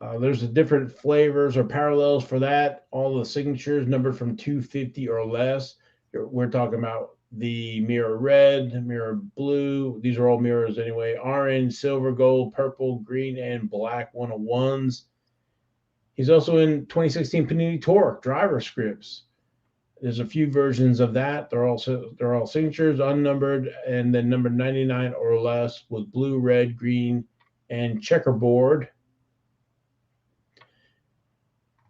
There's the different flavors or parallels for that. All the signatures numbered from 250 or less. We're talking about the mirror red, mirror blue. These are all mirrors anyway. Orange, silver, gold, purple, green, and black 101s. He's also in 2016 Panini Torque driver scripts. There's a few versions of that. They're all signatures, unnumbered, and then number 99 or less with blue, red, green, and checkerboard.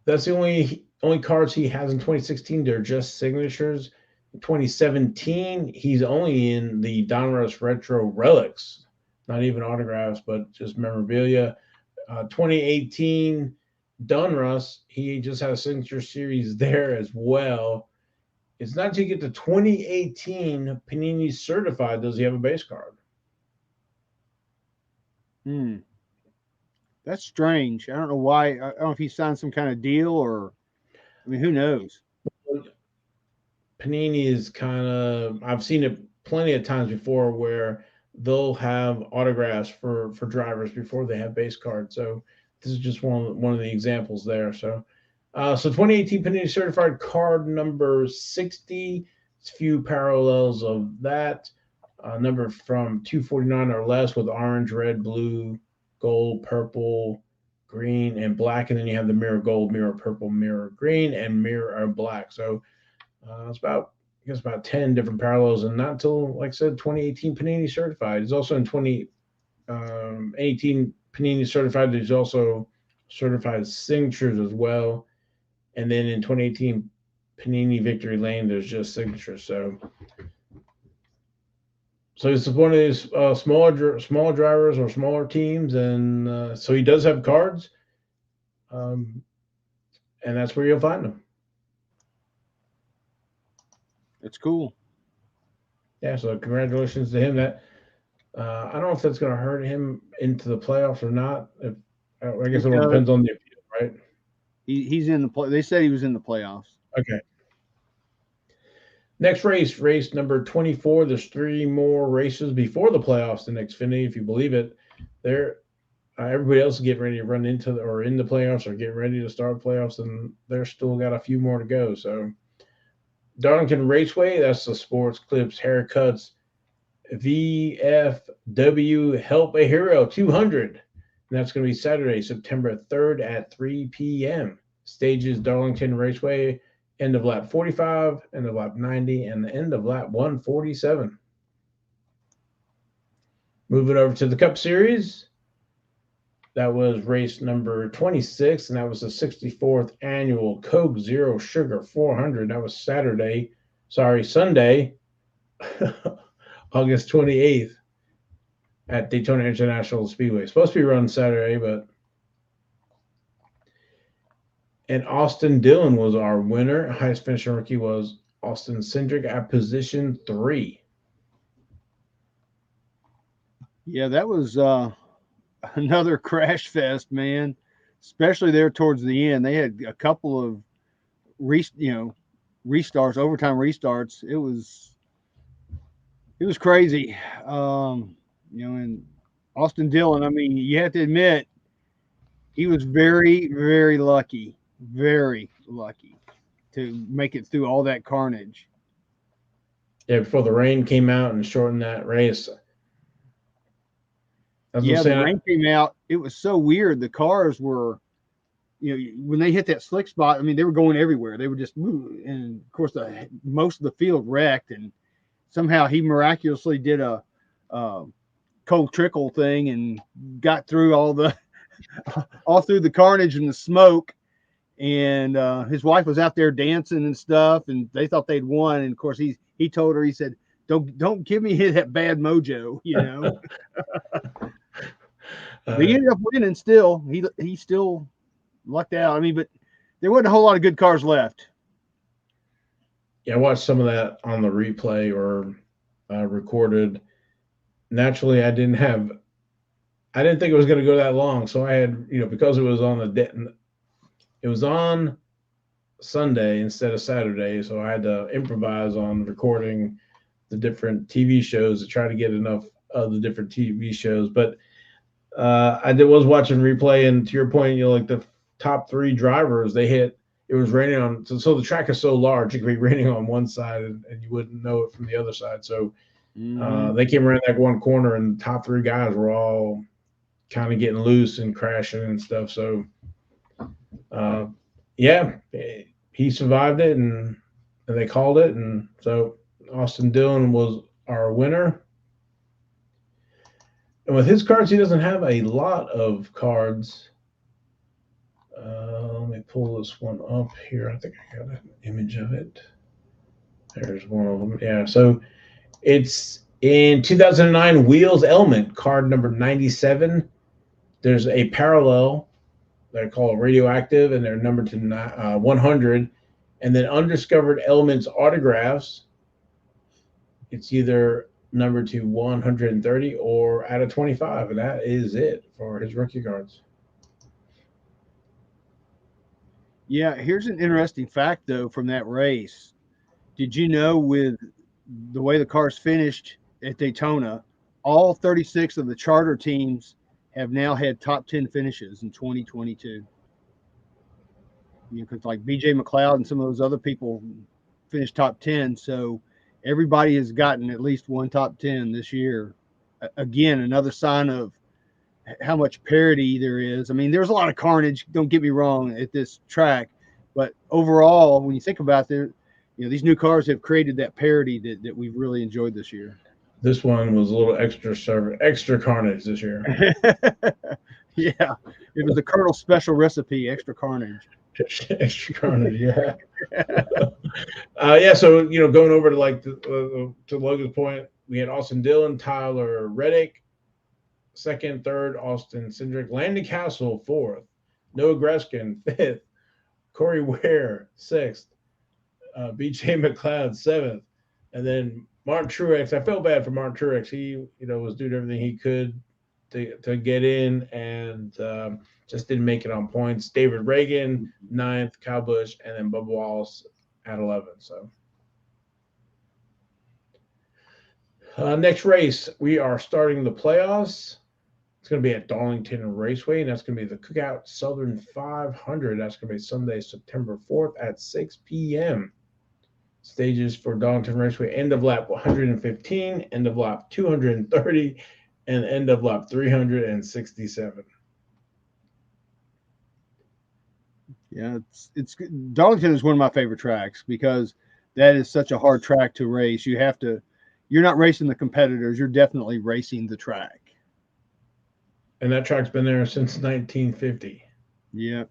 That's the only cards he has in 2016. They're just signatures. In 2017, he's only in the Donruss Retro Relics, not even autographs, but just memorabilia. 2018 Donruss, he just had a signature series there as well. It's not until you get to 2018 Panini Certified does he have a base card. That's strange. I don't know why. I don't know if he signed some kind of deal or, I mean, who knows? Panini is kind of, I've seen it plenty of times before where they'll have autographs for drivers before they have base cards. So this is just one of the examples there. So 2018 Panini Certified card number 60. It's a few parallels of that. Number from 249 or less with orange, red, blue, gold, purple, green, and black. And then you have the mirror gold, mirror purple, mirror green, and mirror black. So it's about 10 different parallels, and not until, like I said, 2018 Panini Certified. He's also in 2018 Panini Certified. There's also certified signatures as well. And then in 2018 Panini Victory Lane, there's just signatures. So it's one of these smaller drivers or smaller teams, and so he does have cards, and that's where you'll find them. It's cool. Yeah, so congratulations to him. That I don't know if that's going to hurt him into the playoffs or not. I guess it all depends on the appeal, right? He's in the play. They said he was in the playoffs. Okay. Next race number 24. There's 3 more races before the playoffs in Xfinity, if you believe it. There, everybody else is getting ready to run into or in the playoffs or getting ready to start playoffs, and they're still got a few more to go. So, Darlington Raceway, that's the Sports Clips Haircuts VFW Help a Hero 200. And that's going to be Saturday, September 3rd at 3 p.m. Stages Darlington Raceway, end of lap 45, end of lap 90, and the end of lap 147. Moving over to the Cup Series. That was race number 26, and that was the 64th annual Coke Zero Sugar 400. That was Sunday, August 28th at Daytona International Speedway. It's supposed to be run Saturday, but. And Austin Dillon was our winner. Highest finishing rookie was Austin Cindric at position 3. Yeah, that was another crash fest, man. Especially there towards the end, they had a couple of restarts, overtime restarts. It was crazy. And Austin Dillon, I mean, you have to admit, he was very, very lucky to make it through all that carnage. Yeah, before the rain came out and shortened that race. Yeah, the rain came out. It was so weird. The cars were, when they hit that slick spot, I mean, they were going everywhere. They were just moving. And, of course, most of the field wrecked. And somehow he miraculously did a cold trickle thing and got through all through the carnage and the smoke. And his wife was out there dancing and stuff, and they thought they'd won. And, of course, he told her, he said, don't give me that bad mojo, He ended up winning still. He still lucked out. I mean, but there wasn't a whole lot of good cars left. Yeah, I watched some of that on the replay or recorded. Naturally, I didn't think it was going to go that long. So I had, because it was on Sunday instead of Saturday. So I had to improvise on recording the different TV shows to try to get enough of the different TV shows. But was watching replay, and to your point, like the top 3 drivers, they hit. It was raining on, so the track is so large, it could be raining on one side, and you wouldn't know it from the other side. So they came around that one corner, and the top 3 guys were all kind of getting loose and crashing and stuff. So, yeah, he survived it, and they called it, and so Austin Dillon was our winner. And with his cards, he doesn't have a lot of cards. Let me pull this one up here. I think I got an image of it. There's one of them. Yeah, so it's in 2009 Wheels Element, card number 97. There's a parallel they're called Radioactive, and they're numbered to 100. And then Undiscovered Elements autographs, it's either numbered to 130 or out of 25, and that is it for his rookie cards. Yeah, here's an interesting fact, though, from that race. Did you know, with the way the cars finished at Daytona, all 36 of the charter teams have now had top 10 finishes in 2022? Because like BJ McLeod and some of those other people finished top 10. So everybody has gotten at least one top 10 this year. Again, another sign of how much parity there is. I mean, there's a lot of carnage, don't get me wrong, at this track, but overall, when you think about it, these new cars have created that parity that we've really enjoyed this year. This one was a little extra carnage this year. Yeah, it was a Colonel special recipe, extra carnage. Extra carnage, yeah. Yeah, so going over to to Logan's point, we had Austin Dillon, Tyler Reddick, second, third, Austin Cindric, Landon Castle, fourth, Noah Greskin, fifth, Corey Ware, sixth, BJ McLeod, seventh, and then Martin Truex. I felt bad for Martin Truex. He, was doing everything he could to get in, and just didn't make it on points. David Reagan, ninth, Kyle Busch, and then Bubba Wallace at 11. So next race, we are starting the playoffs. It's going to be at Darlington Raceway, and that's going to be the Cookout Southern 500. That's going to be Sunday, September 4th at 6 p.m. Stages for Darlington Raceway: end of lap 115, end of lap 230, and end of lap 367. Yeah, it's Darlington is one of my favorite tracks because that is such a hard track to race. You're not racing the competitors, you're definitely racing the track. And that track's been there since 1950. Yeah.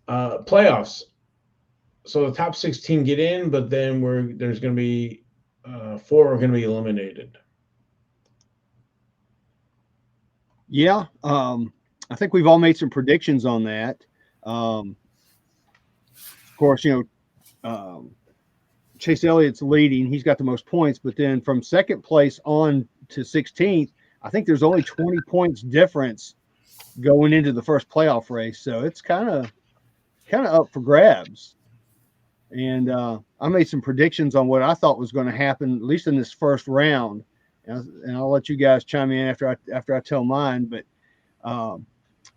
Playoffs. So the top 16 get in, but then there's going to be 4 are going to be eliminated. Yeah. I think we've all made some predictions on that. Of course, Chase Elliott's leading. He's got the most points, but then from second place on to 16th, I think there's only 20 points difference going into the first playoff race. So it's kind of up for grabs. And I made some predictions on what I thought was going to happen, at least in this first round. And I'll let you guys chime in after I tell mine. But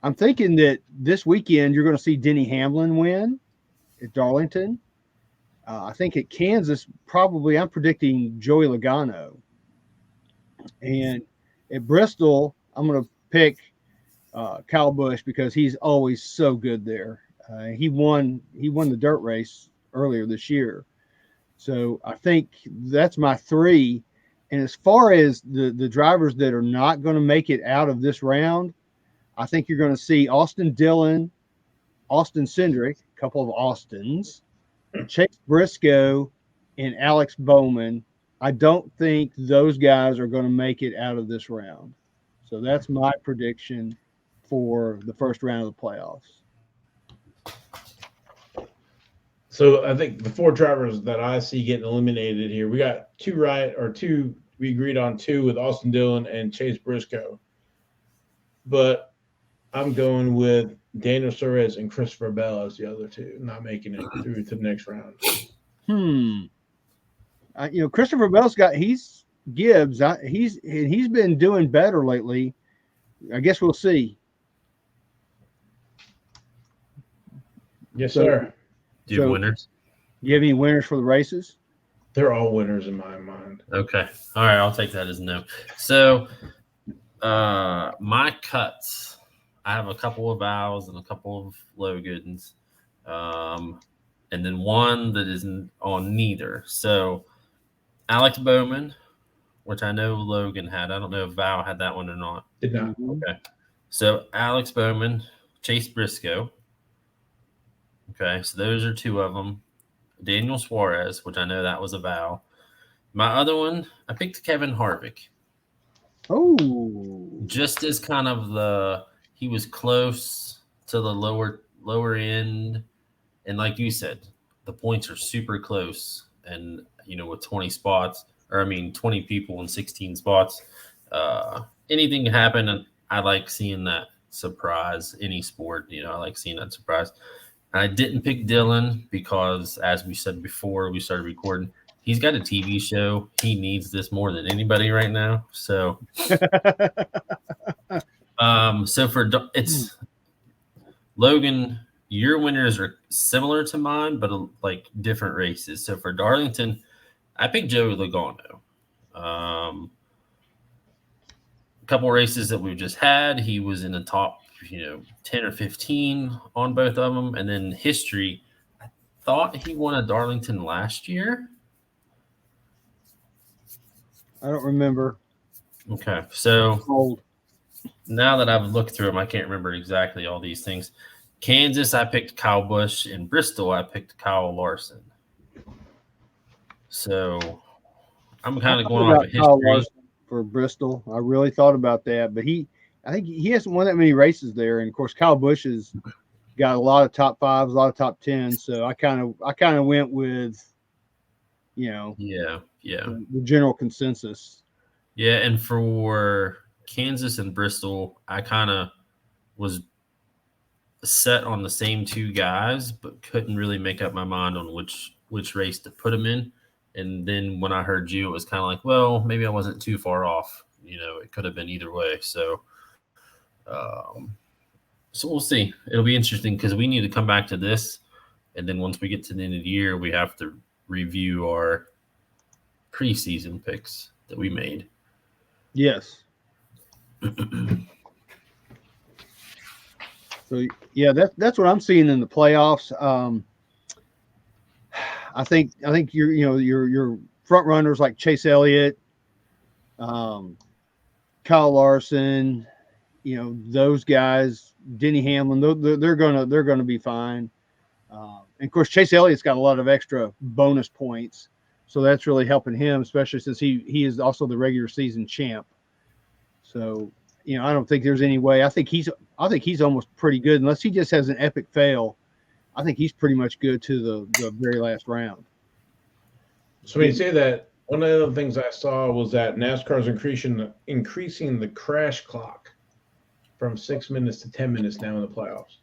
I'm thinking that this weekend you're going to see Denny Hamlin win at Darlington. I think at Kansas, probably I'm predicting Joey Logano. And at Bristol, I'm going to pick Kyle Busch because he's always so good there. He won the dirt race earlier this year. So I think that's my 3. And as far as the drivers that are not going to make it out of this round, I think you're going to see Austin Dillon, Austin Cindric, a couple of Austins, Chase Briscoe, and Alex Bowman. I don't think those guys are going to make it out of this round. So that's my prediction for the first round of the playoffs. So I think the 4 drivers that I see getting eliminated here, we got 2 right, or 2, we agreed on 2 with Austin Dillon and Chase Briscoe. But I'm going with Daniel Suarez and Christopher Bell as the other 2, not making it through to the next round. Christopher Bell's Gibbs, he's been doing better lately. I guess we'll see. Yes, So, sir. Do you have so winners? do you have any winners for the races? They're all winners in my mind. Okay. All right. I'll take that as no. So, my cuts, I have a couple of Vows and a couple of Logans, and then one that isn't on neither. So, Alex Bowman, which I know Logan had. I don't know if Val had that one or not. Did not. Mhm. Okay. So, Alex Bowman, Chase Briscoe. Okay. So, those are two of them. Daniel Suarez, which I know that was a Val. My other one, I picked Kevin Harvick. Oh, Just as kind of he was close to the lower end, and like you said, the points are super close, and with 20 spots, or I mean 20 people in 16 spots, anything can happen, and I like seeing that surprise. Any sport, I like seeing that surprise. I didn't pick Dylan because, as we said before we started recording, he's got a TV show. He needs this more than anybody right now. So, it's Logan. Your winners are similar to mine, but like different races. So for Darlington, I picked Joey Logano. A couple races that we've just had, he was in the top, 10 or 15 on both of them, and then history. I thought he won a Darlington last year. I don't remember. Okay, so Old. now that I've looked through them, I can't remember exactly all these things. Kansas, I picked Kyle Busch. In Bristol, I picked Kyle Larson. So I'm kind of going off of Kyle history. Larson for Bristol. I really thought about that, but I think he hasn't won that many races there. And of course, Kyle Busch has got a lot of top fives, a lot of top tens. So I kind of went with, Yeah. the general consensus. Yeah, and for Kansas and Bristol, I kind of was set on the same two guys, but couldn't really make up my mind on which race to put them in. And then when I heard you, it was kind of like, well, maybe I wasn't too far off. It could have been either way. So, so we'll see. It'll be interesting because we need to come back to this, and then once we get to the end of the year, we have to review our preseason picks that we made. Yes. So yeah, that's what I'm seeing in the playoffs. I think your front runners like Chase Elliott, Kyle Larson, those guys, Denny Hamlin, they're gonna be fine. And of course, Chase Elliott's got a lot of extra bonus points, so that's really helping him, especially since he is also the regular season champ. So I don't think there's any way. I think he's almost pretty good, unless he just has an epic fail. I think he's pretty much good to the very last round. So when you say that, one of the other things I saw was that NASCAR is increasing the crash clock from 6 minutes to 10 minutes now in the playoffs.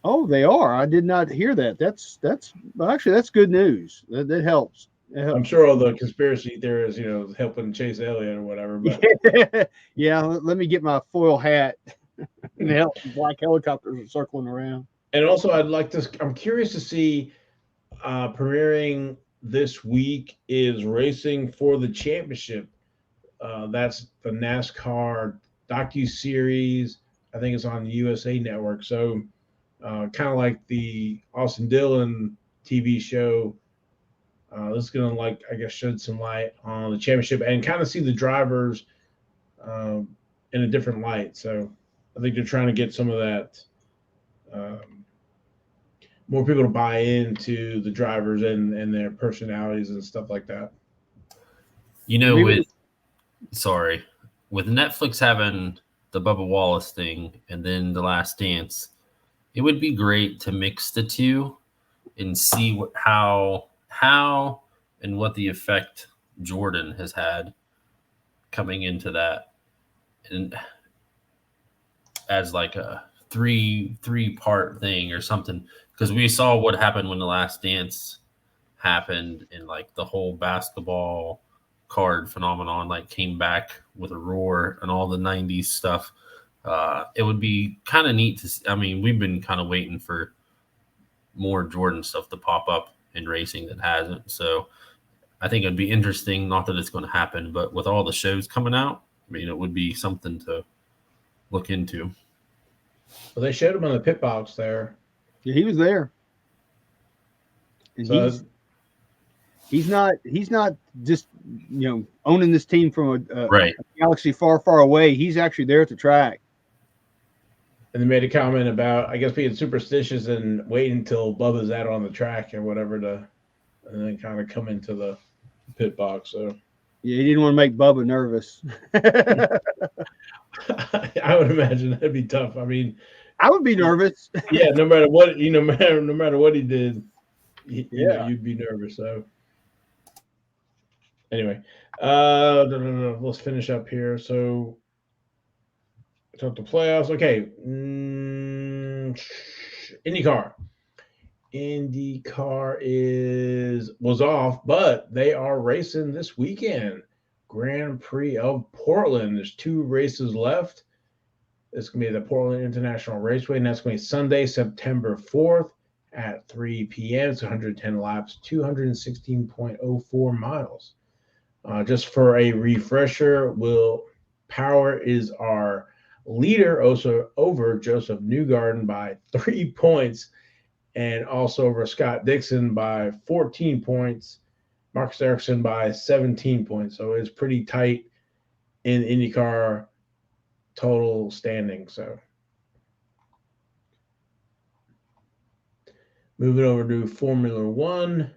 Oh, they are. I did not hear that. That's good news. That helps. I'm sure all the conspiracy theorists, helping Chase Elliott or whatever. But yeah, let me get my foil hat and the black helicopters are circling around. And also, I'm curious to see, premiering this week is Racing for the Championship. That's the NASCAR docu-series. I think it's on the USA Network. So kind of like the Austin Dillon TV show. This is going to, shed some light on the championship and kind of see the drivers in a different light. So I think they're trying to get some of that, more people to buy into the drivers and their personalities and stuff like that. With Netflix having the Bubba Wallace thing and then The Last Dance, it would be great to mix the two and see how and what the effect Jordan has had coming into that, and as like a three-part thing or something, because we saw what happened when The Last Dance happened, and like the whole basketball card phenomenon like came back with a roar and all the 90s stuff. It would be kind of neat to see. I mean, we've been kind of waiting for more Jordan stuff to pop up in racing that hasn't. So I think it'd be interesting, not that it's going to happen, but with all the shows coming out, I mean, it would be something to look into. Well, they showed him on the pit box there. Yeah, he was there. And So he's not just owning this team from Right. a galaxy far, far away. He's actually there at the track. and they made a comment about, I guess, being superstitious and waiting until Bubba's out on the track or whatever and then kind of come into the pit box. So Yeah, he didn't want to make Bubba nervous. I would imagine that'd be tough. I mean, I would be nervous. yeah, no matter what, no matter what he did, Yeah. you'd be nervous. So anyway, let's finish up here. So talk the playoffs. Okay, IndyCar. IndyCar was off, but they are racing this weekend. Grand Prix of Portland. There's 2 races left. It's going to be the Portland International Raceway, and that's going to be Sunday, September 4th at 3 p.m. It's 110 laps, 216.04 miles. Just for a refresher, Will Power is our leader, also over Joseph Newgarden by 3 points, and also over Scott Dixon by 14 points, Marcus Ericsson by 17 points. So it's pretty tight in IndyCar total standing. So moving over to Formula One.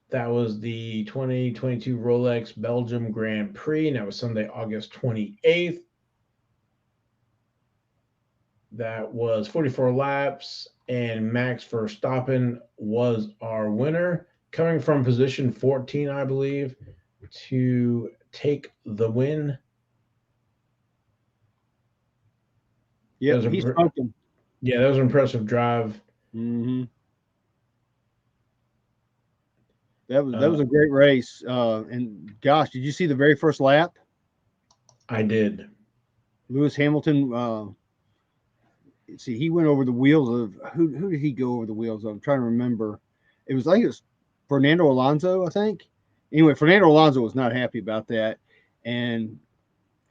That was the 2022 Rolex Belgium Grand Prix, and that was Sunday, August 28th. That was 44 laps, and Max Verstappen was our winner, coming from position 14, I believe, to take the win. Yeah, he's smoking. Yeah, that was an impressive drive. Mm-hmm. That was a great race. And gosh, did you see the very first lap? I did. Lewis Hamilton. See, he went over the wheels of who did he go over the wheels of? I'm trying to remember. It was Fernando Alonso, I think. Anyway, Fernando Alonso was not happy about that. And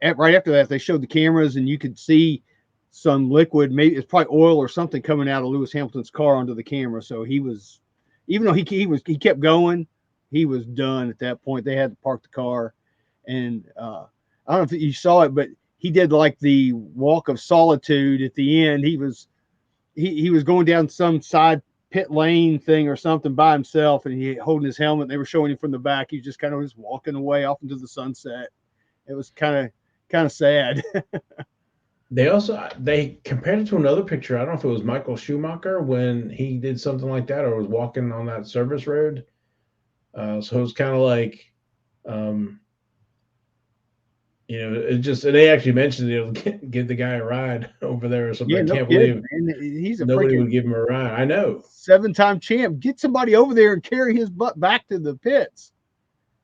right after that, they showed the cameras, and you could see some liquid, maybe it's probably oil or something coming out of Lewis Hamilton's car onto the camera. So he was, even though he kept going, he was done at that point. They had to park the car, and I don't know if you saw it, but he did like the walk of solitude at the end. He was going down some side pit lane thing or something by himself, and he holding his helmet. They were showing him from the back. He just kind of was walking away off into the sunset. It was kind of sad. They compared it to another picture. I don't know if it was Michael Schumacher when he did something like that, or was walking on that service road. So it was kind of like, it just, they actually mentioned it'll give the guy a ride over there or something. Yeah, I can't believe he's nobody would give him a ride. I know. 7-time champ. Get somebody over there and carry his butt back to the pits.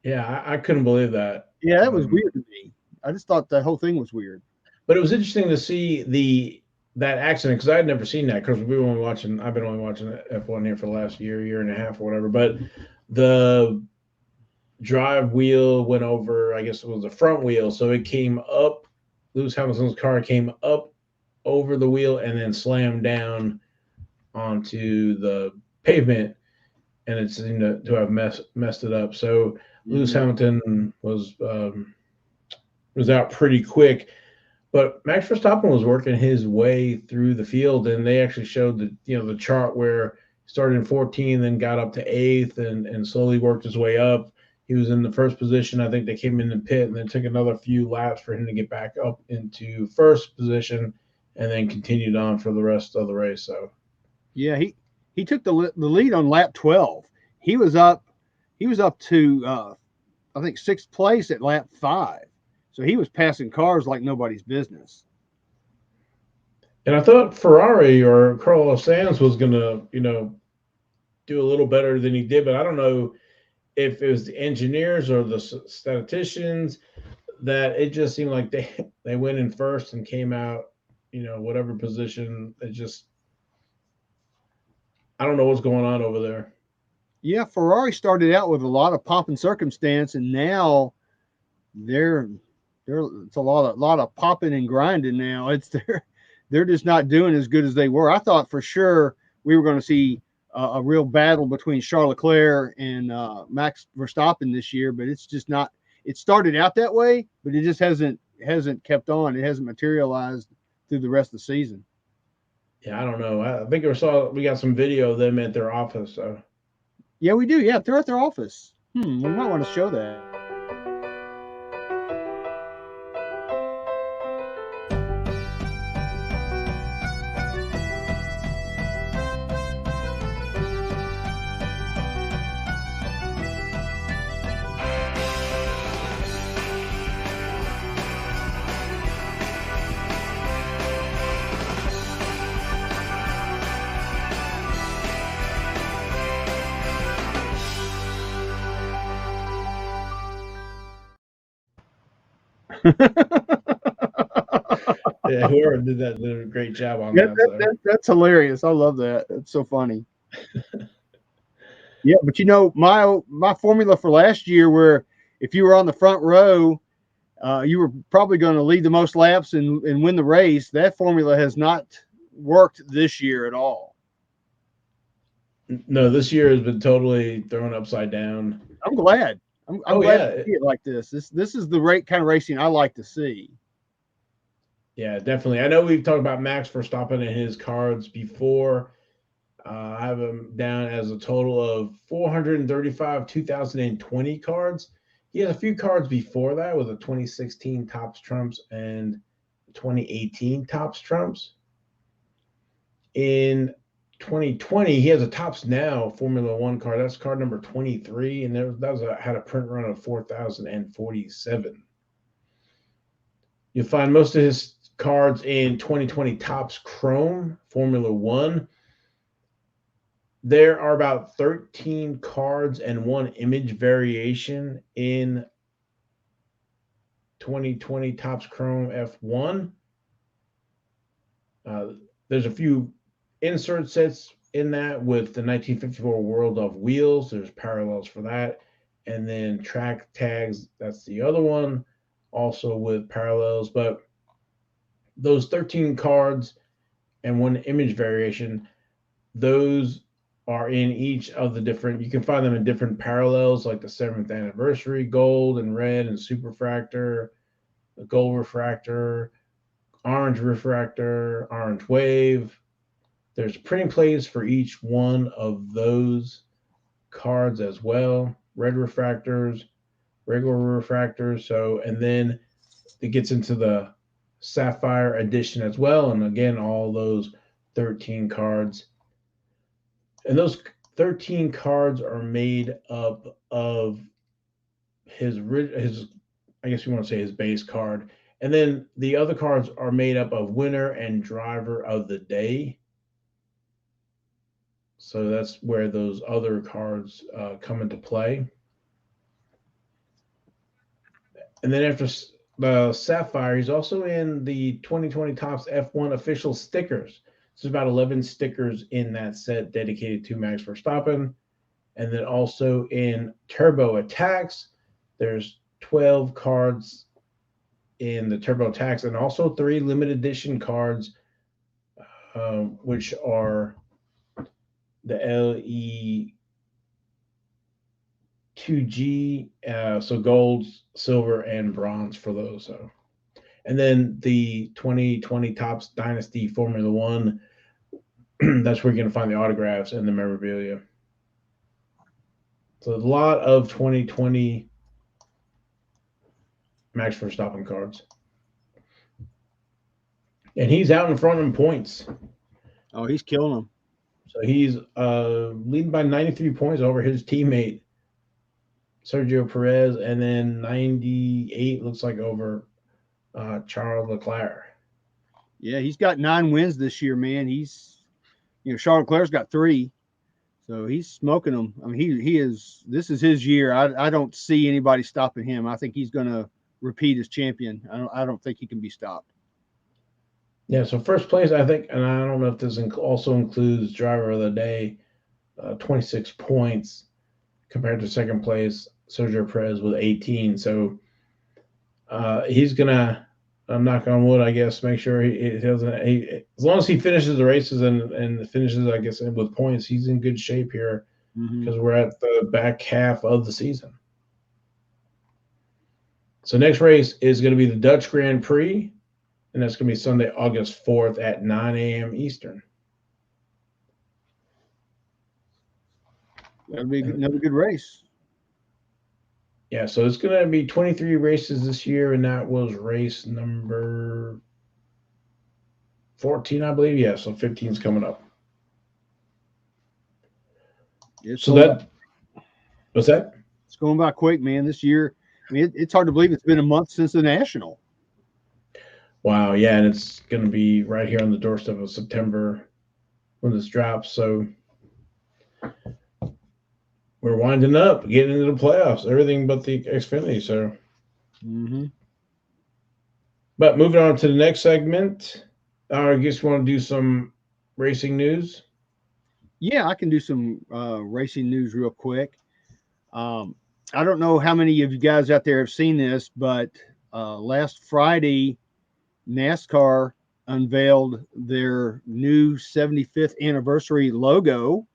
Yeah, I couldn't believe that. Yeah, that was weird to me. I just thought the whole thing was weird. But it was interesting to see that accident, because I had never seen that, because I've been only watching F1 here for the last year and a half or whatever. But the drive wheel went over, I guess it was the front wheel, so it came up. Lewis Hamilton's car came up over the wheel and then slammed down onto the pavement, and it seemed to have messed it up. So Lewis Hamilton was out pretty quick. But Max Verstappen was working his way through the field, and they actually showed the chart where he started in 14, then got up to 8th, and slowly worked his way up. He was in the first position. I think they came in the pit, and then took another few laps for him to get back up into first position, and then continued on for the rest of the race. So, yeah, he took the lead on lap 12. He was up to I think 6th place at lap 5. So he was passing cars like nobody's business. And I thought Ferrari or Carlos Sainz was going to, do a little better than he did, but I don't know if it was the engineers or the statisticians, that it just seemed like they went in first and came out, whatever position. It just, I don't know what's going on over there. Yeah, Ferrari started out with a lot of pomp and circumstance, and now they're it's a lot of popping and grinding now. They're just not doing as good as they were. I thought for sure we were going to see a real battle between Charles Leclerc and Max Verstappen this year, but it's just not. It started out that way, but it just hasn't kept on. It hasn't materialized through the rest of the season. Yeah, I don't know. I think we got some video of them at their office. So. Yeah, we do. Yeah, they're at their office. We might want to show that. Yeah, whoever did that did a great job on that. That's hilarious. I love that. It's so funny. Yeah, but my formula for last year, where if you were on the front row, you were probably going to lead the most laps and win the race. That formula has not worked this year at all. No, this year has been totally thrown upside down. I'm glad. I'm glad to see it like this. This is the kind of racing I like to see. Yeah, definitely. I know we've talked about Max Verstappen and his cards before. I have him down as a total of 435 2020 cards. He has a few cards before that with a 2016 Topps Trumps and 2018 Topps Trumps. In 2020, he has a Topps Now Formula One card. That's card number 23, and had a print run of 4,047. You'll find most of his cards in 2020 Topps Chrome Formula One. There are about 13 cards and one image variation in 2020 Topps Chrome F1. There's a few insert sets in that with the 1954 World of Wheels. There's parallels for that. And then track tags, that's the other one, also with parallels. But those 13 cards and one image variation, those are in each of the different, you can find them in different parallels, like the 7th anniversary, gold and red and super refractor, the gold refractor, orange refractor, orange wave. There's printing plates for each one of those cards as well. Red refractors, regular refractors. So, and then it gets into the Sapphire edition as well. And again, all those 13 cards. And those 13 cards are made up of his, I guess you want to say his base card. And then the other cards are made up of winner and driver of the day. So that's where those other cards come into play. And then after the Sapphire, he's also in the 2020 Topps F1 official stickers. There's about 11 stickers in that set dedicated to Max Verstappen. And then also in Turbo Attacks, there's 12 cards in the Turbo Attacks and also 3 limited edition cards, which are the LE2G, so gold, silver, and bronze for those. So, and then the 2020 Topps Dynasty Formula One, that's where you're going to find the autographs and the memorabilia. So a lot of 2020 Max Verstappen cards. And he's out in front in points. Oh, he's killing them. So he's leading by 93 points over his teammate, Sergio Perez, and then 98 looks like over Charles Leclerc. Yeah, he's got 9 wins this year, man. Charles Leclerc's got 3. So he's smoking them. I mean, he is. This is his year. I don't see anybody stopping him. I think he's going to repeat as champion. I don't think he can be stopped. Yeah, so first place, I think, and I don't know if this also includes driver of the day, 26 points compared to second place, Sergio Perez with 18. So he's gonna, I'm knocking on wood, I guess, make sure he doesn't. As long as he finishes the races and finishes, I guess, with points, he's in good shape here because we're at the back half of the season. So next race is going to be the Dutch Grand Prix, and that's going to be Sunday, August 4th at 9 a.m. Eastern. That'll be another good race. Yeah, so it's going to be 23 races this year, and that was race number 14, I believe. Yeah, so 15 is coming up. What's that? It's going by quick, man. This year, I mean, it's hard to believe it's been a month since the National. Wow, yeah, and it's going to be right here on the doorstep of September when this drops. So we're winding up, getting into the playoffs, everything but the Xfinity. So, but moving on to the next segment, I guess we want to do some racing news. Yeah, I can do some racing news real quick. I don't know how many of you guys out there have seen this, but last Friday, NASCAR unveiled their new 75th anniversary logo.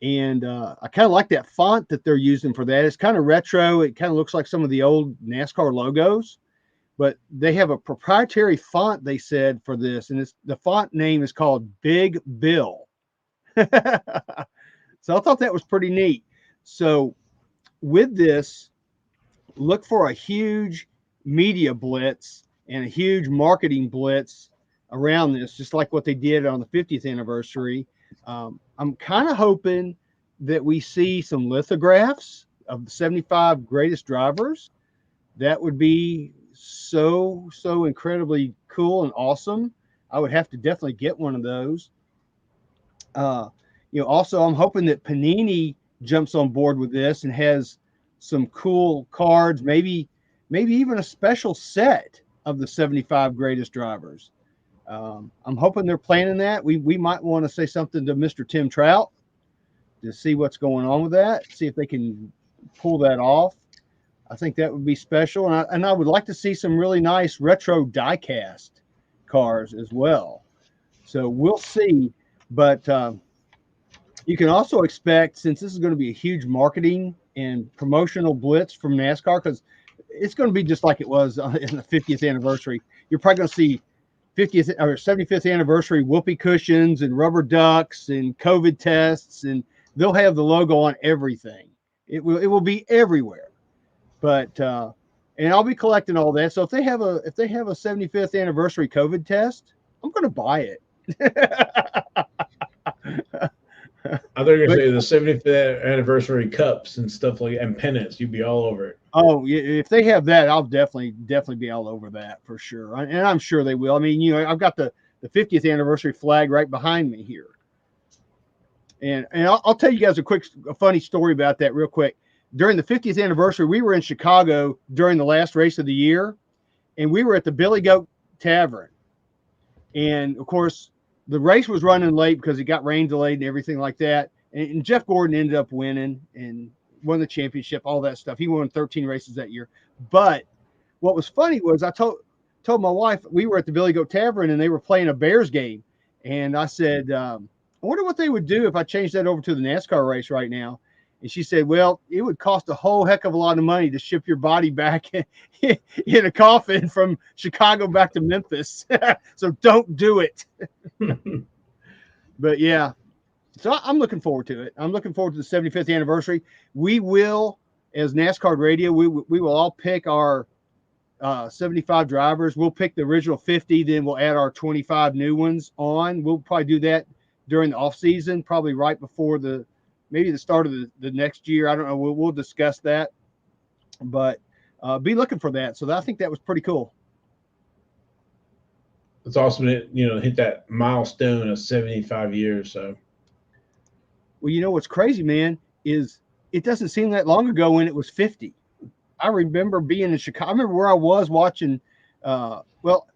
And I kind of like that font that they're using for that. It's kind of retro. It kind of looks like some of the old NASCAR logos, but they have a proprietary font, they said, for this. And the font name is called Big Bill. So I thought that was pretty neat. So with this, look for a huge media blitz and a huge marketing blitz around this, just like what they did on the 50th anniversary. I'm kind of hoping that we see some lithographs of the 75 greatest drivers. That would be so incredibly cool and awesome. I would have to definitely get one of those. Also, I'm hoping that Panini jumps on board with this and has some cool cards, maybe even a special set of the 75 greatest drivers. I'm hoping they're planning that. We might want to say something to Mr. Tim Trout to see what's going on with that, see if they can pull that off. I think that would be special, and I would like to see some really nice retro diecast cars as well. So we'll see, but you can also expect, since this is going to be a huge marketing and promotional blitz from NASCAR, because it's going to be just like it was in the 50th anniversary. You're probably going to see 50th or 75th anniversary whoopee cushions and rubber ducks and COVID tests, and they'll have the logo on everything. It will be everywhere. But and I'll be collecting all that. So if they have a 75th anniversary COVID test, I'm going to buy it. I thought you were going to say the 75th anniversary cups and stuff like and pennants. You'd be all over it. Oh, yeah, if they have that, I'll definitely be all over that for sure. And I'm sure they will. I mean, I've got the 50th anniversary flag right behind me here. And I'll tell you guys a funny story about that real quick. During the 50th anniversary, we were in Chicago during the last race of the year, and we were at the Billy Goat Tavern. And of course, the race was running late because it got rain delayed and everything like that. And Jeff Gordon ended up winning and won the championship, all that stuff. He won 13 races that year. But what was funny was I told my wife, we were at the Billy Goat Tavern and they were playing a Bears game. And I said, I wonder what they would do if I changed that over to the NASCAR race right now. And she said, well, it would cost a whole heck of a lot of money to ship your body back in a coffin from Chicago back to Memphis. So don't do it. But yeah, so I'm looking forward to it. I'm looking forward to the 75th anniversary. We will, as NasCard Radio, we will all pick our 75 drivers. We'll pick the original 50, then we'll add our 25 new ones on. We'll probably do that during the off season, probably right before maybe the start of the next year. I don't know. We'll discuss that, but be looking for that. So I think that was pretty cool. It's awesome to hit that milestone of 75 years. So Well, you know what's crazy, man, is it doesn't seem that long ago when it was 50. I remember being in Chicago. I remember where I was watching. Well,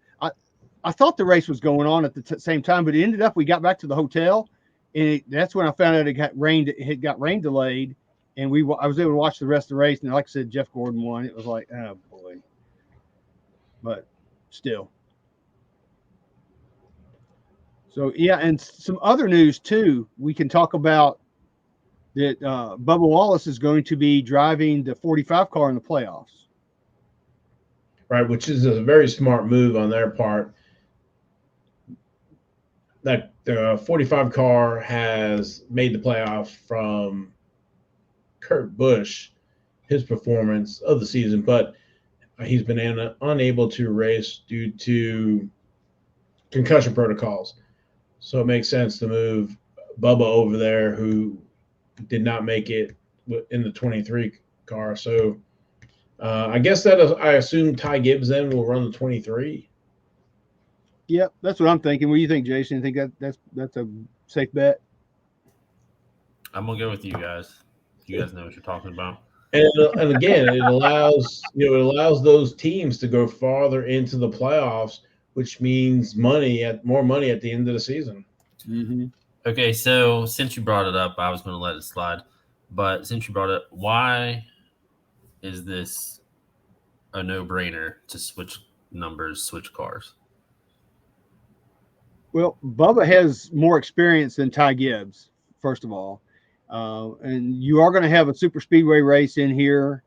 I thought the race was going on at the same time, but it ended up we got back to the hotel, and that's when I found out it got rained. It had got rain delayed, and I was able to watch the rest of the race. And like I said, Jeff Gordon won. It was like, oh boy, but still. So yeah, and some other news too. We can talk about that. Bubba Wallace is going to be driving the 45 car in the playoffs. Right, which is a very smart move on their part. That the 45 car has made the playoffs from Kurt Busch, his performance of the season, but he's been unable to race due to concussion protocols. So it makes sense to move Bubba over there, who did not make it in the 23 car. So I guess that I assume Ty Gibbs then will run the 23. Yep, that's what I'm thinking. What do you think, Jason? You think that's a safe bet? I'm gonna go with you guys. You guys know what you're talking about. And again, it allows those teams to go farther into the playoffs, which means more money at the end of the season. Mm-hmm. Okay, so since you brought it up, I was going to let it slide, but since you brought it, why is this a no-brainer to switch numbers, switch cars? Well, Bubba has more experience than Ty Gibbs, first of all. And you are going to have a super speedway race in here.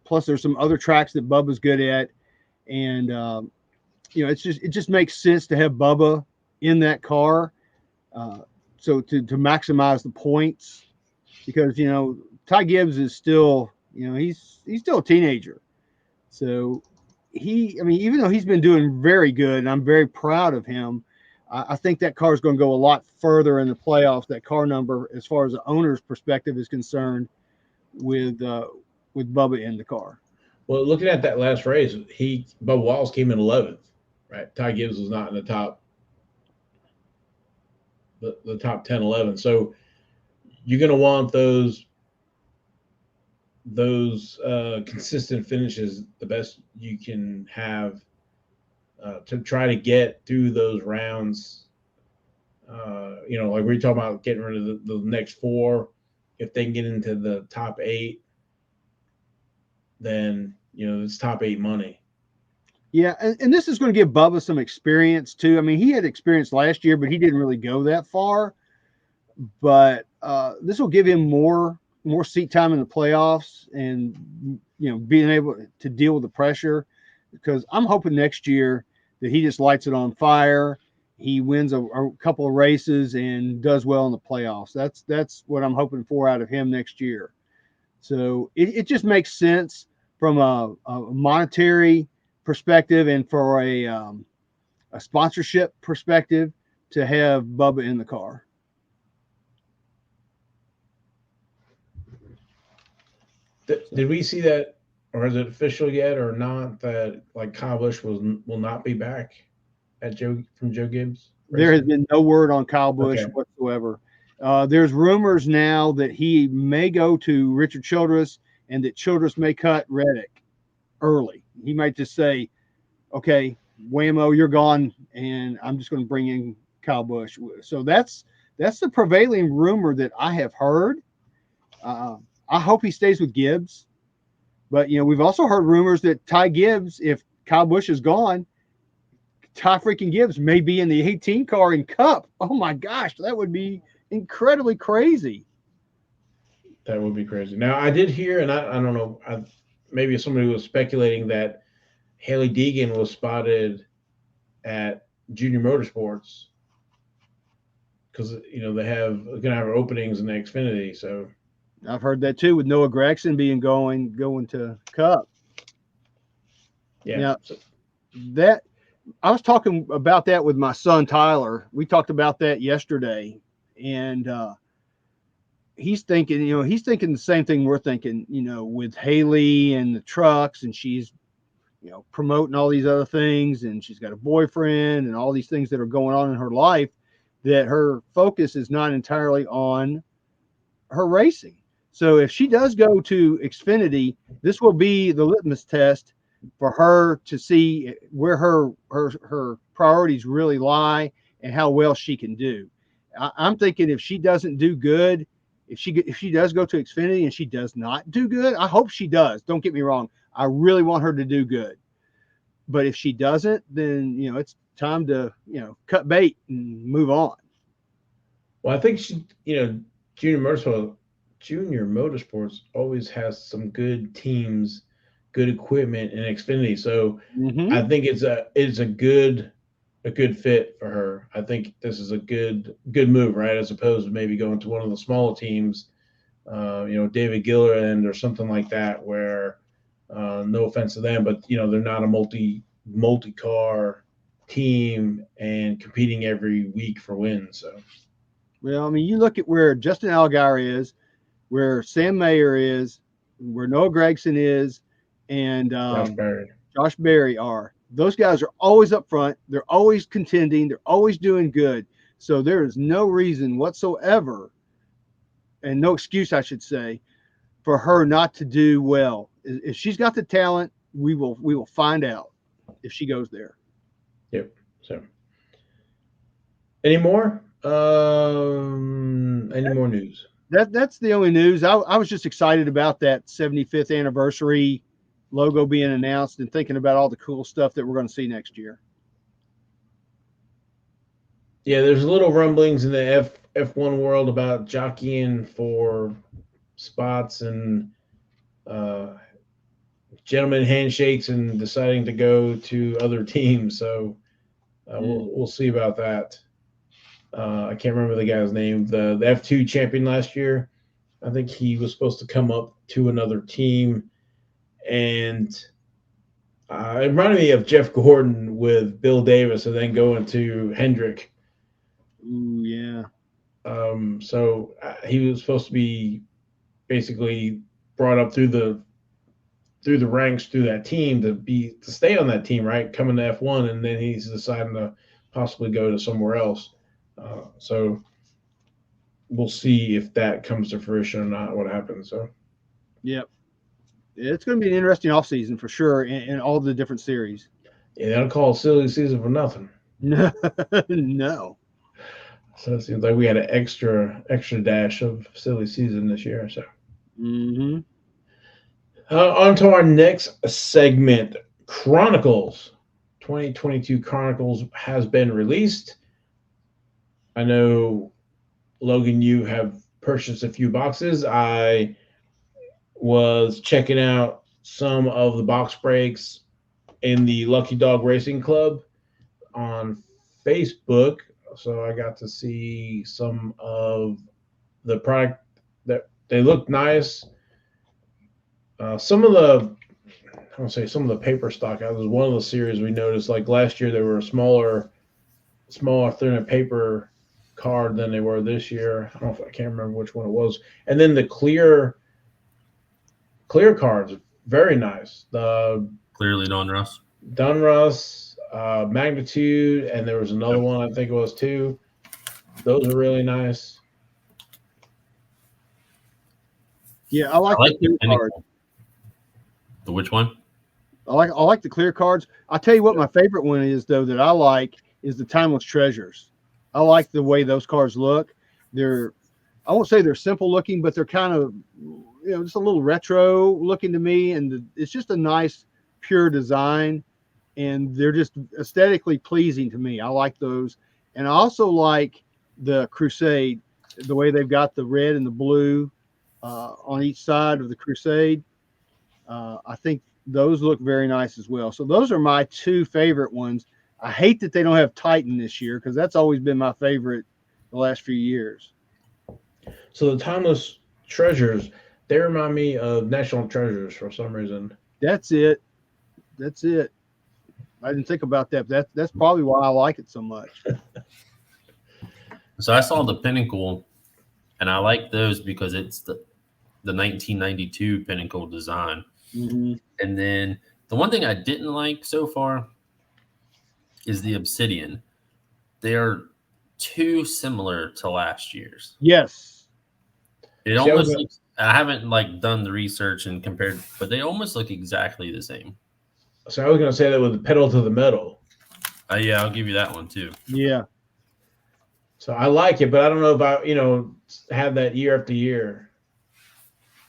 Plus, there's some other tracks that Bubba's good at. And, it just makes sense to have Bubba in that car. So to maximize the points, because, Ty Gibbs is still, he's still a teenager. So even though he's been doing very good, and I'm very proud of him, I think that car is going to go a lot further in the playoffs. That car number, as far as the owner's perspective is concerned, with Bubba in the car. Well, looking at that last race, Bubba Wallace came in 11th, right? Ty Gibbs was not in the top 10, 11. So you're going to want those consistent finishes the best you can have to try to get through those rounds. Like we're talking about getting rid of the next 4. If they can get into the top 8, then it's top 8 money. Yeah, and this is going to give Bubba some experience too. I mean, he had experience last year, but he didn't really go that far. But this will give him more seat time in the playoffs, and being able to deal with the pressure. Because I'm hoping next year that he just lights it on fire. He wins a couple of races and does well in the playoffs. That's what I'm hoping for out of him next year. So it just makes sense from a monetary perspective and for a sponsorship perspective to have Bubba in the car. Did we see that, or is it official yet or not, that like Kyle Busch will not be back from Joe Gibbs? There has been no word on Kyle Busch whatsoever. There's rumors now that he may go to Richard Childress, and that Childress may cut Reddick early. He might just say, okay, whammo, you're gone, and I'm just going to bring in Kyle Busch. So that's the prevailing rumor that I have heard. I hope he stays with Gibbs. But, we've also heard rumors that Ty Gibbs, if Kyle Busch is gone, Ty freaking Gibbs may be in the 18 car in Cup. Oh, my gosh, that would be incredibly crazy. That would be crazy. Now, I did hear, and I don't know, maybe somebody was speculating that Haley Deegan was spotted at Junior Motorsports because, they're going to have openings in the Xfinity, so. I've heard that too, with Noah Gragson going to Cup. Yeah. Now, that I was talking about that with my son Tyler. We talked about that yesterday, and he's thinking the same thing we're thinking. With Haley and the trucks, and she's promoting all these other things, and she's got a boyfriend and all these things that are going on in her life. that her focus is not entirely on her racing. So if she does go to Xfinity, this will be the litmus test for her to see where her priorities really lie and how well she can do. I'm thinking if she doesn't do good, if she does go to Xfinity and she does not do good, I hope she does. Don't get me wrong. I really want her to do good. But if she doesn't, then it's time to cut bait and move on. Well, I think Junior Motorsports always has some good teams, good equipment, and Xfinity. So Mm-hmm. I think it's a good fit for her. I think this is a good move, right? As opposed to maybe going to one of the smaller teams, David Gilliland or something like that, where no offense to them, but they're not a multi car team and competing every week for wins. So Well, I mean, you look at where Justin Allgaier is, where Sam Mayer is, where Noah Gragson is, and Josh Barry. Josh Berry are. Those guys are always up front. They're always contending. They're always doing good. So there is no reason whatsoever, and no excuse, I should say, for her not to do well. If she's got the talent, we will find out if she goes there. Yep. So any more? Any more news? That's the only news. I was just excited about that 75th anniversary logo being announced and thinking about all the cool stuff that we're going to see next year. Yeah, there's little rumblings in the F1 world about jockeying for spots and uh, gentleman handshakes and deciding to go to other teams. So we'll see about that. I can't remember the guy's name. The F2 champion last year. I think he was supposed to come up to another team, and it reminded me of Jeff Gordon with Bill Davis, and then going to Hendrick. Ooh, yeah. So he was supposed to be basically brought up through the ranks through that team to stay on that team, right? Coming to F1, and then he's deciding to possibly go to somewhere else. So we'll see if that comes to fruition or not. What happens? So Yep. It's going to be an interesting offseason for sure in all the different series. yeah, they don't call it silly season for nothing. No. So it seems like we had an extra dash of silly season this year. So Mm-hmm. on to our next segment, Chronicles. 2022 Chronicles has been released. I know, Logan, you have purchased a few boxes. I was checking out some of the box breaks in the Lucky Dog Racing Club on Facebook. So I got to see some of the product that they look nice. Some of the, I want to say some of the paper stock. That was one of the series we noticed. Like last year, they were smaller, thinner paper card than they were this year. I can't remember which one it was. And then the clear cards, very nice. The Clearly Donruss. Dunruss, Magnitude, and there was another one I think it was too. Those are really nice. Yeah, I like the clear cards. The which one? I like the clear cards. I'll tell you what my favorite one is though that I like is the Timeless Treasures. I like the way those cards look. I won't say they're simple looking, but they're kind of just a little retro looking to me, and it's just a nice pure design, and they're just aesthetically pleasing to me. I like those, and I also like the Crusade, the way they've got the red and the blue on each side of the Crusade. I think those look very nice as well. So those are my two favorite ones. I hate that they don't have Titan this year because that's always been my favorite the last few years. So the Timeless Treasures, they remind me of National Treasures for some reason. That's it. I didn't think about that. That's probably why I like it so much. So I saw the Pinnacle, and I like those because it's the 1992 Pinnacle design. Mm-hmm. And then the one thing I didn't like so far is the Obsidian. They are too similar to last year's. Yes. It almost looks, I haven't like done the research and compared, but they almost look exactly the same. So I was going to say that with the pedal to the metal. Yeah, I'll give you that one too. Yeah. So I like it, but I don't know about, have that year after year.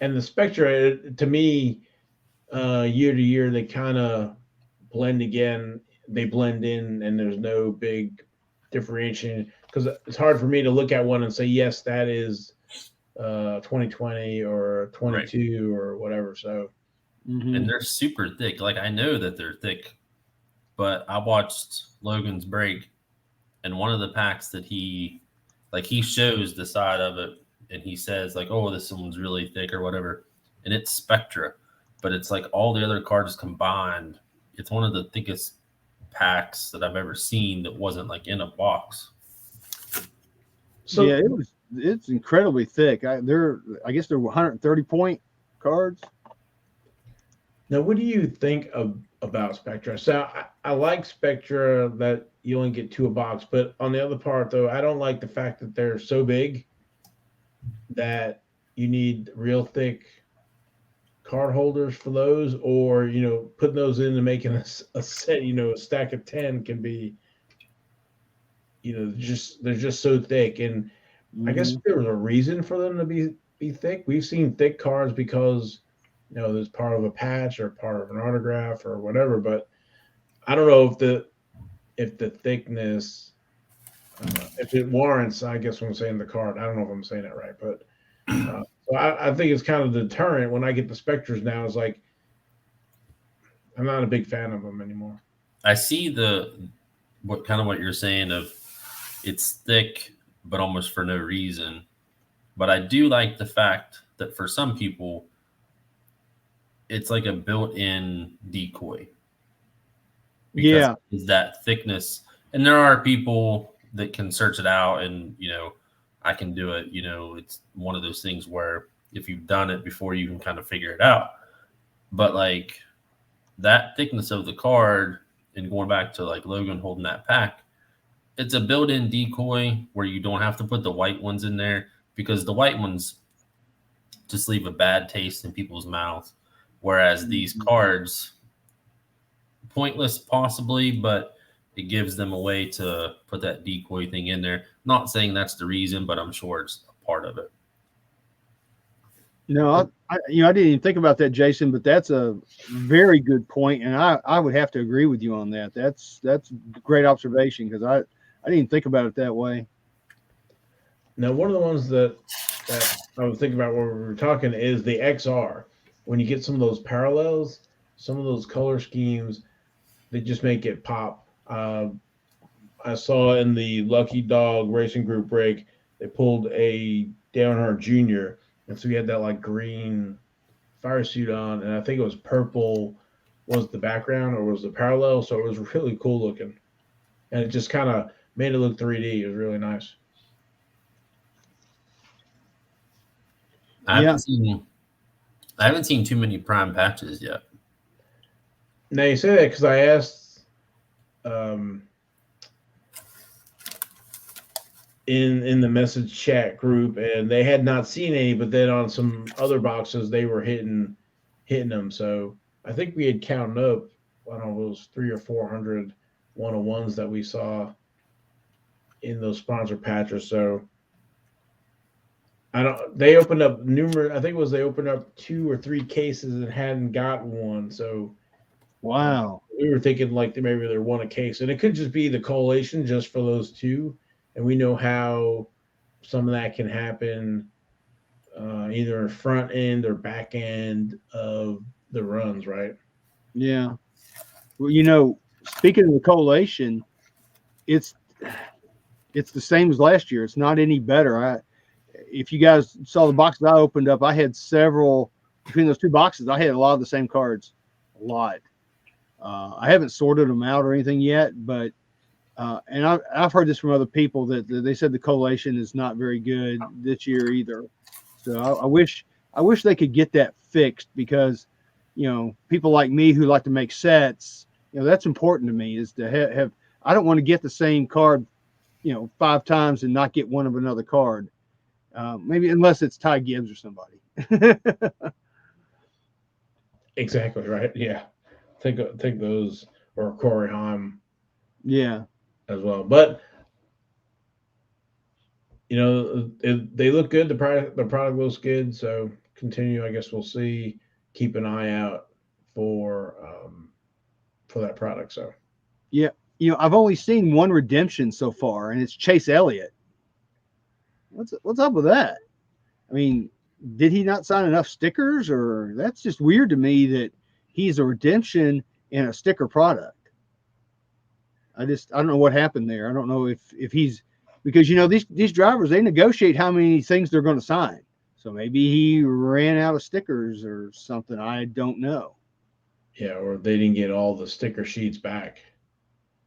And the Spectra, to me, year to year, they kind of blend again. They blend in, and there's no big differentiation because it's hard for me to look at one and say, yes, that is 2020 or 22 or whatever. So, and they're super thick. Like I know that they're thick, but I watched Logan's break, and one of the packs that he shows the side of it, and he says like, "Oh, this one's really thick" or whatever, and it's Spectra, but it's like all the other cards combined. It's one of the thickest packs that I've ever seen that wasn't like in a box. So yeah, it's incredibly thick. I guess they're 130 point cards. Now, what do you think about Spectra? So I like Spectra that you only get 2 a box, but on the other part, though, I don't like the fact that they're so big that you need real thick card holders for those, or putting those in and making a set. A stack of 10 can be, they're just so thick, and I guess there was a reason for them to be thick. We've seen thick cards because there's part of a patch or part of an autograph or whatever, but I don't know if the thickness, if it warrants, I guess when I'm saying the card, I don't know if I'm saying that right, but so I think it's kind of the deterrent when I get the Spectres now. It's like I'm not a big fan of them anymore. I see what you're saying of it's thick, but almost for no reason. But I do like the fact that for some people, it's like a built-in decoy. Because it's that thickness. And there are people that can search it out and, I can do it. It's one of those things where if you've done it before, you can kind of figure it out. But like that thickness of the card, and going back to like Logan holding that pack, it's a built-in decoy where you don't have to put the white ones in there, because the white ones just leave a bad taste in people's mouths. Whereas these cards, pointless possibly, but it gives them a way to put that decoy thing in there. Not saying that's the reason, but I'm sure it's a part of it. No, I didn't even think about that, Jason, but that's a very good point, and I would have to agree with you on that. That's a great observation, because I didn't think about it that way. Now, one of the ones that I was thinking about when we were talking is the XR. When you get some of those parallels, some of those color schemes, they just make it pop. I saw in the Lucky Dog Racing Group break, they pulled a Downhart Junior, and so he had that like green fire suit on, and I think it was purple was the background or was the parallel, so it was really cool looking, and it just kind of made it look 3D. It was really nice. I haven't seen too many prime patches yet. Now you say that because I asked in the message chat group, and they had not seen any, but then on some other boxes they were hitting them. So I think we had counted up, I don't know, those 300 or 400 101s that we saw in those sponsor patches. So they opened up numerous, I think it was they opened up 2 or 3 cases and hadn't gotten one. So wow. We were thinking like maybe they're one a case, and it could just be the collation just for those 2. And we know how some of that can happen, either front end or back end of the runs, right? Yeah. Well, speaking of the collation, it's the same as last year. It's not any better. If you guys saw the boxes I opened up, I had several between those 2 boxes. I had a lot of the same cards, a lot. I haven't sorted them out or anything yet, but and I've heard this from other people that they said the collation is not very good this year either. So I wish they could get that fixed, because people like me who like to make sets, that's important to me, is to have I don't want to get the same card 5 times and not get one of another card. Maybe unless it's Ty Gibbs or somebody. Exactly right. Yeah, take those or Corey Haim Yeah. as well. But they look good. The product looks good. So continue. I guess we'll see. Keep an eye out for that product. So Yeah. I've only seen one redemption so far, and it's Chase Elliott. What's up with that? I mean, did he not sign enough stickers, or that's just weird to me that he's a redemption in a sticker product. I don't know what happened there. I don't know if he's because these drivers, they negotiate how many things they're going to sign. So maybe he ran out of stickers or something. I don't know. yeah, or they didn't get all the sticker sheets back.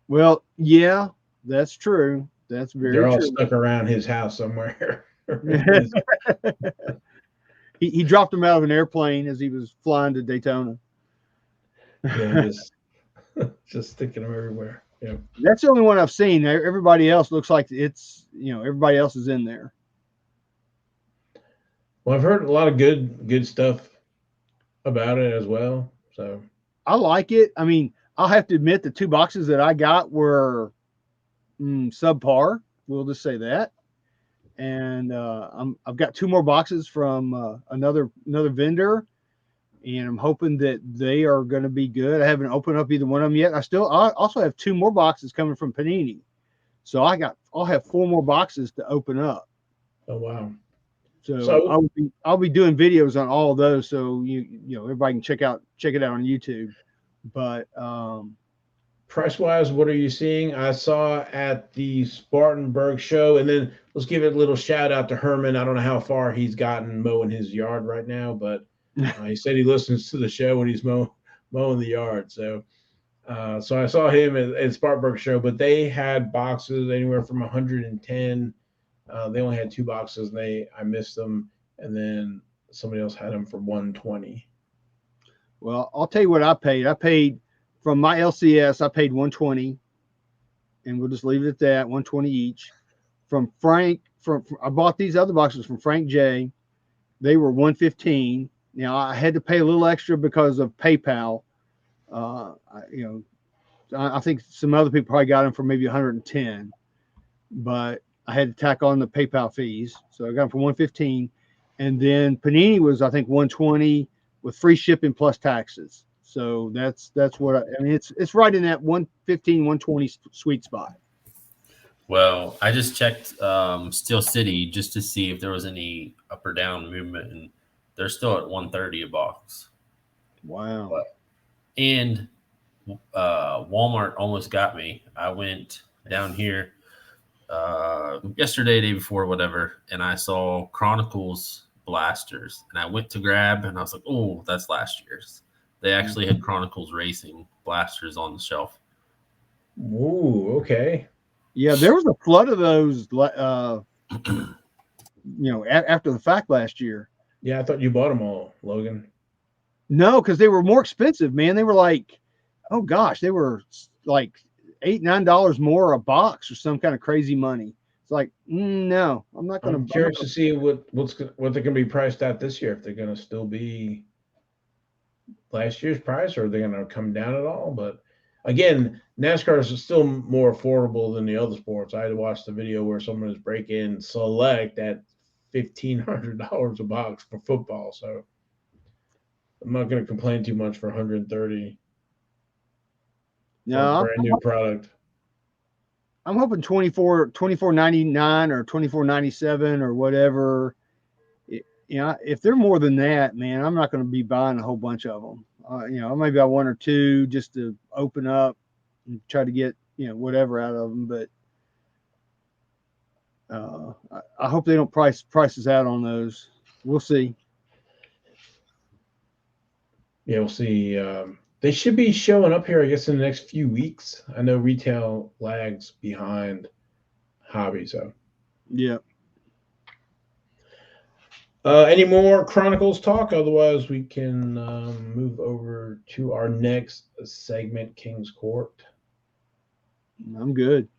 Well, yeah, that's true. That's They're very all true. stuck around his house somewhere. He dropped them out of an airplane as he was flying to Daytona. Yeah, just sticking them everywhere. Yeah. That's the only one I've seen. Everybody else looks like everybody else is in there. Well, I've heard a lot of good stuff about it as well. So I like it. I mean, I'll have to admit the 2 boxes that I got were subpar. We'll just say that. And I've got 2 more boxes from another vendor, and I'm hoping that they are going to be good. I haven't opened up either one of them yet. I also have 2 more boxes coming from Panini, so I'll have 4 more boxes to open up. oh wow. So So I'll be doing videos on all of those, so everybody can check it out on YouTube. But price wise, what are you seeing? I saw at the Spartanburg show, and then let's give it a little shout out to Herman. I don't know how far he's gotten mowing his yard right now, but he said he listens to the show when he's mowing the yard. So I saw him at Spartanburg show, but they had boxes anywhere from 110. They only had 2 boxes, and I missed them, and then somebody else had them for 120. well, I'll tell you what I paid. I paid from my LCS. I paid 120, and we'll just leave it at that. 120 each. From Frank, I bought these other boxes from Frank J. They were 115. Now I had to pay a little extra because of PayPal. I think some other people probably got them for maybe 110, but I had to tack on the PayPal fees, so I got them for 115. And then Panini was, I think, 120 with free shipping plus taxes. So that's what I mean. It's right in that 115, 120 sweet spot. Well, I just checked Steel City just to see if there was any up or down movement, and they're still at 130 a box. Wow. And Walmart almost got me. I went down here yesterday, day before, whatever, and I saw Chronicles blasters, and I went to grab, and I was like, "Oh, that's last year's." They actually had Chronicles Racing blasters on the shelf. Ooh, okay. Yeah, there was a flood of those, after the fact last year. Yeah, I thought you bought them all, Logan. No, because they were more expensive, man. They were like, oh gosh, they were like $8-9 more a box or some kind of crazy money. It's like, no, I'm not going to. I'm curious to see what they're going to be priced at this year. If they're going to still be last year's price, or are they going to come down at all? But again, NASCAR is still more affordable than the other sports. I watched the video where someone is break-in select at $1,500 a box for football. So I'm not going to complain too much for 130 for a No, brand new product. I'm hoping 24.99 or 24.97 or whatever. If they're more than that, man, I'm not going to be buying a whole bunch of them. Maybe I 1 or 2 just to open up and try to get whatever out of them. But I hope they don't prices out on those. We'll see. Yeah, we'll see. They should be showing up here, I guess, in the next few weeks. I know retail lags behind hobby, so. Yeah. Any more Chronicles talk? Otherwise, we can move over to our next segment, King's Court. I'm good.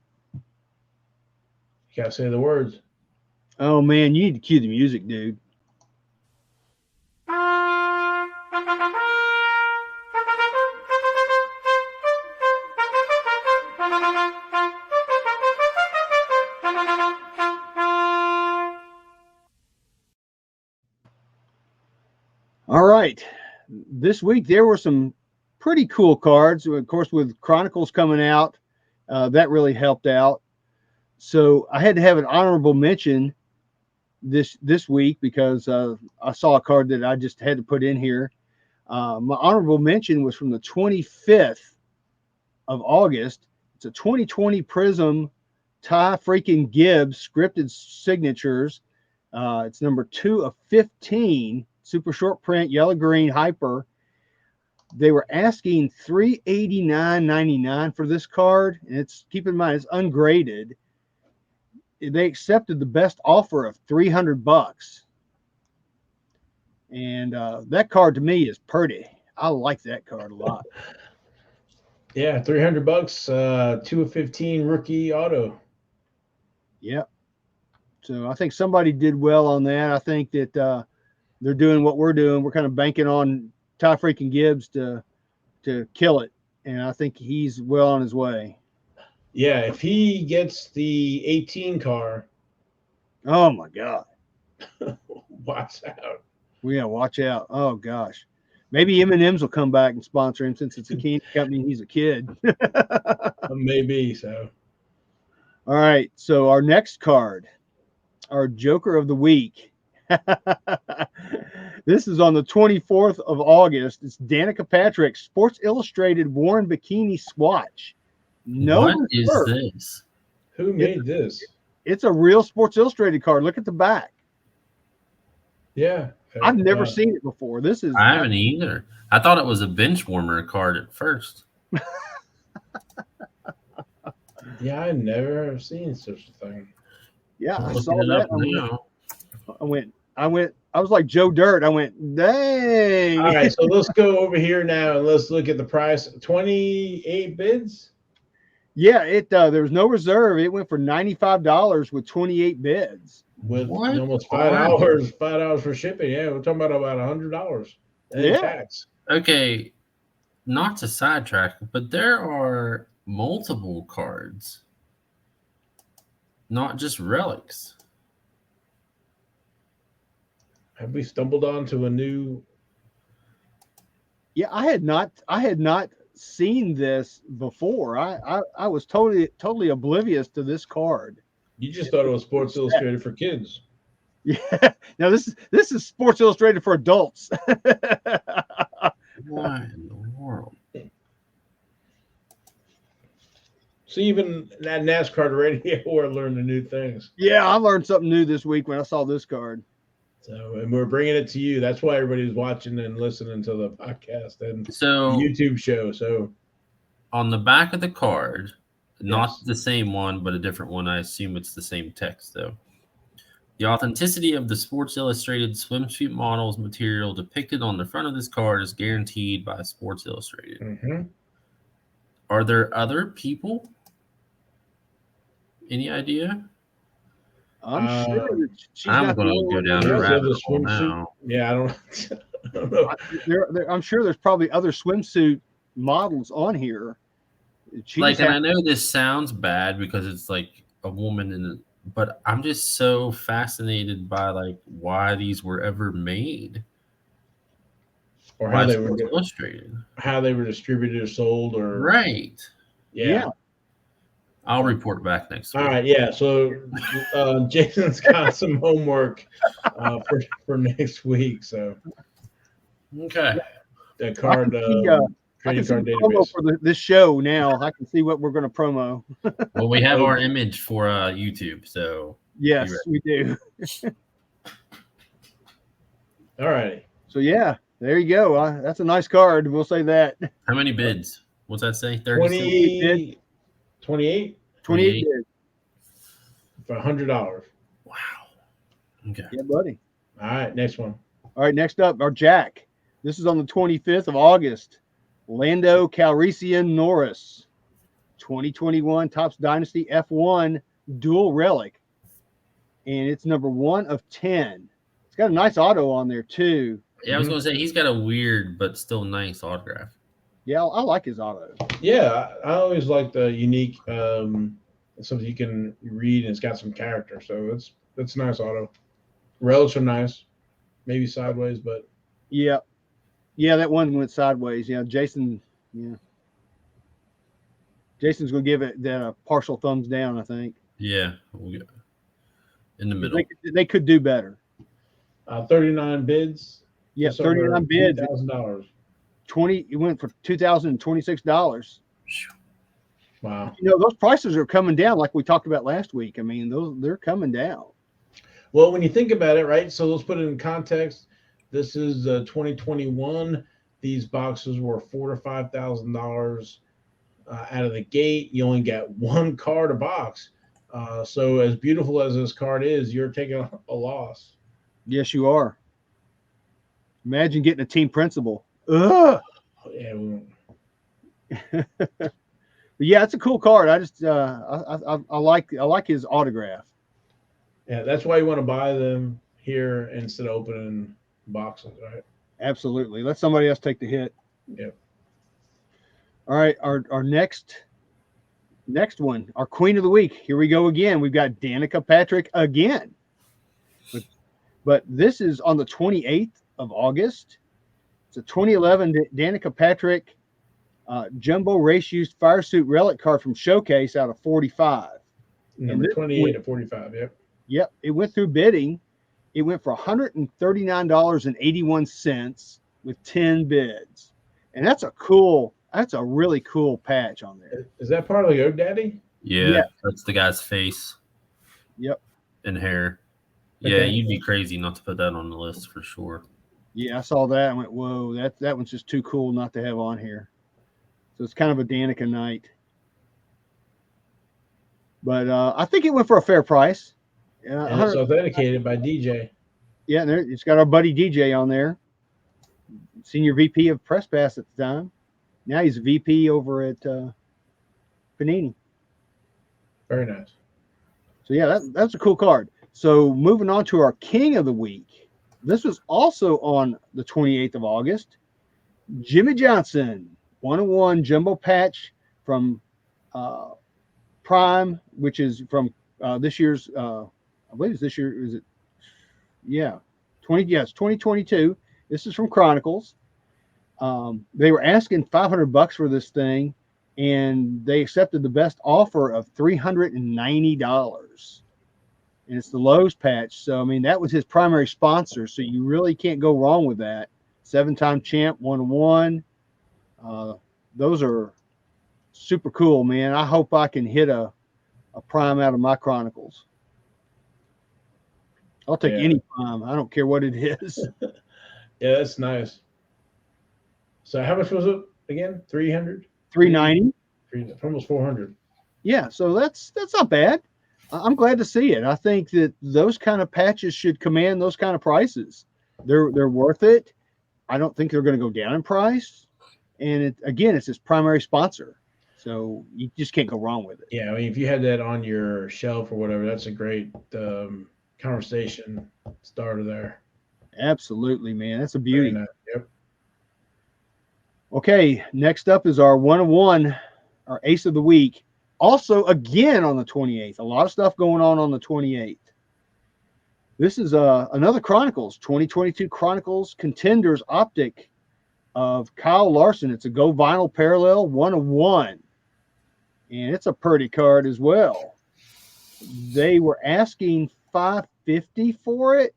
Gotta say the words. Oh man, you need to cue the music, dude. All right. This week there were some pretty cool cards. Of course, with Chronicles coming out, that really helped out. So I had to have an honorable mention this week because I saw a card that I just had to put in here. My honorable mention was from the 25th of August. It's a 2020 Prism Ty freaking Gibbs scripted signatures. It's number 2 of 15. Super short print, yellow green hyper. They were asking $389.99 for this card, and it's, keep in mind, it's ungraded. They accepted the best offer of $300, and that card to me is pretty. I like that card a lot. Yeah, $300. 2 of 15 rookie auto. Yep. So I think somebody did well on that. I think that they're doing what we're doing. We're kind of banking on Ty freaking Gibbs to kill it, and I think he's well on his way. Yeah, if he gets the 18 car, Oh my God. watch out. We gotta watch out. Oh gosh. Maybe M&M's will come back and sponsor him since it's a candy company and he's a kid. Maybe so. All right. So our next card, our Joker of the Week. This is on the 24th of August. It's Danica Patrick, Sports Illustrated worn bikini swatch. No What is reserve. this? Who made this? It's a real Sports Illustrated card. Look at the back. Yeah. I've never seen it before. This is. I haven't either. I thought it was a bench warmer card at first. Yeah, I never have seen such a thing. Yeah, I Looking saw it that. up now. I was like Joe Dirt. I went, dang. All right, so let's go over here now and let's look at the price. 28 bids. Yeah, there was no reserve. It went for $95 with 28 bids. With What? almost $5 for shipping. Yeah, we're talking about $100 and Yeah. tax. Okay, not to sidetrack, but there are multiple cards, not just relics. Have we stumbled onto a new? Yeah, I had not seen this before. I was totally oblivious to this card. You just thought it was Sports Illustrated for kids. Yeah. Now this is Sports Illustrated for adults. What in the world? So even at NasCard Radio, we're learning new things. Yeah, I learned something new this week when I saw this card. So, and we're bringing it to you. That's why everybody's watching and listening to the podcast and So the YouTube show. So on the back of the card, not Yes. the same one, but a different one. I assume it's the same text, though. The authenticity of the Sports Illustrated swimsuit models material depicted on the front of this card is guaranteed by Sports Illustrated. mhm. Are there other people? Any idea? I'm sure that she's I'm not the going only to go one down that the does There's rabbit other hole swimsuit. now. Yeah, I don't know. I'm sure there's probably other swimsuit models on here. She Like, just and I had- know this sounds bad because it's like a woman in it, but I'm just so fascinated by like why these were ever made Or by how they Sports were Illustrated. distributed or sold, or Right. yeah. I'll report back next week. All right, yeah. So Jason's got some homework for next week. So Okay. the card, I trading can see card the promo database. for this show now. I can see what we're going to promo. Well, we have our image for YouTube, so Yes, we do. All right. So yeah, there you go. That's a nice card. We'll say that. how many bids? What's that say? 36? 28 28 bids. for $100. Wow. Okay. Yeah, buddy. All right, next one. All right, next up, our Jack. This is on the 25th of August. Lando Calrissian Norris, 2021 Topps Dynasty F1 dual relic. and it's number 1/10. It's got a nice auto on there too. Yeah, I was going to say he's got a weird but still nice autograph. Yeah, I like his auto. Yeah, I always like the unique something you can read and it's got some character. So that's nice auto. Relics are nice, maybe sideways, but Yeah, yeah, that one went sideways. Yeah, Jason. Yeah, Jason's gonna give it that a partial thumbs down. I think. Yeah, in the middle. They could do better. 39 bids. Yeah, 39 bids. $2,000. 20. It went for $2,026. Wow. You know, those prices are coming down, like we talked about last week. I mean, they're coming down. Well, when you think about it, right? So let's put it in context. This is 2021. These boxes were $4,000 to $5,000 out of the gate. You only got one card a box. So as beautiful as this card is, you're taking a loss. Yes, you are. Imagine getting a team principal. Ugh. Yeah. But yeah, it's a cool card. I just I like his autograph. Yeah, that's why you want to buy them here instead of opening boxes, right? Absolutely. Let somebody else take the hit. Yep. All right, our next one, our queen of the week. Here we go again. We've got Danica Patrick again. But this is on the 28th of August. It's a 2011 Danica Patrick jumbo race used fire suit relic card from Showcase out of 45. Number 28 to 45. Yep. Yep. It went through bidding. It went for $139.81 with 10 bids. And that's a really cool patch on there. Is that part of the GoDaddy? Yeah, that's the guy's face. Yep. And hair. Yeah, Okay. you'd be crazy not to put that on the list for sure. Yeah, I saw that and went, whoa, that one's just too cool not to have on here. So it's kind of a Danica night. But I think it went for a fair price. And it's authenticated by DJ. Yeah, and it's got our buddy DJ on there. Senior VP of Press Pass at the time. Now he's a VP over at Panini. Very nice. So yeah, that's a cool card. So moving on to our King of the Week. This was also on the 28th of August. Jimmy Johnson, 101 jumbo patch from Prime, which is from this year's. I believe it's this year. Is it? Yeah, 2022. This is from Chronicles. They were asking $500 for this thing, and they accepted the best offer of $390. And it's the Lowe's patch. So, I mean, that was his primary sponsor. So you really can't go wrong with that. 7-time champ, 101. Those are super cool, man. I hope I can hit a prime out of my Chronicles. I'll take any prime. I don't care what it is. Yeah, that's nice. So how much was it again? 300? 390. Almost 400. Yeah, so that's not bad. I'm glad to see it. I think that those kind of patches should command those kind of prices. They're worth it. I don't think they're going to go down in price. And it's his primary sponsor. So you just can't go wrong with it. Yeah, I mean, if you had that on your shelf or whatever, that's a great conversation starter there. Absolutely, man. That's a beauty. Nice. Yep. Okay, next up is our 101, our ace of the week. Also, again on the 28th. A lot of stuff going on the 28th. This is another Chronicles, 2022 Chronicles Contenders Optic of Kyle Larson. It's a Go Vinyl Parallel 101. And it's a pretty card as well. They were asking $550 for it,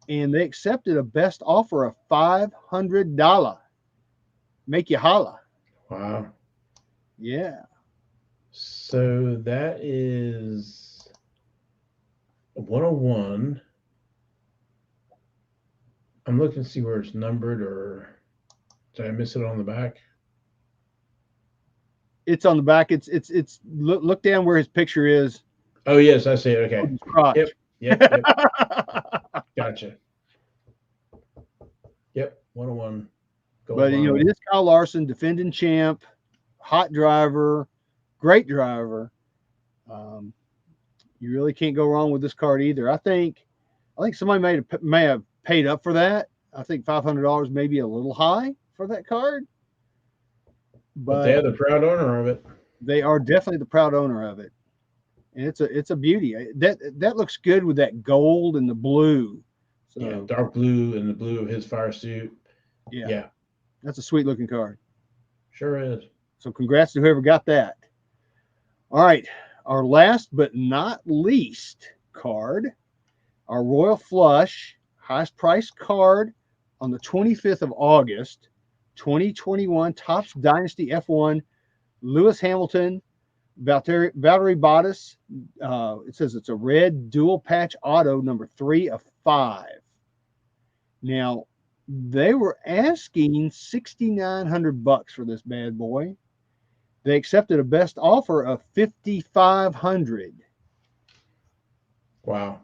and they accepted a best offer of $500. Make you holla. Wow. Yeah. So that is a 101. I'm looking to see where it's numbered, or did I miss it on the back? It's on the back. It's look down where his picture is. Oh yes, I see it. Okay. Yep. Gotcha. Yep, 101. But it is Kyle Larson, defending champ, hot driver, great driver. You really can't go wrong with this card either. I think somebody may have paid up for that. I think $500 may be a little high for that card, But they're the proud owner of it. they are definitely the proud owner of it, and it's a beauty. That looks good with that gold and the blue. So Yeah, dark blue and the blue of his fire suit. Yeah, that's a sweet looking card. sure is. So congrats to whoever got that. All right, our last but not least card, our Royal Flush, highest price card on the 25th of August, 2021, Topps Dynasty F1, Lewis Hamilton, Valtteri Bottas. It says it's a red dual patch auto, number 3 of 5. Now, they were asking $6,900 for this bad boy. They accepted a best offer of $5,500. Wow.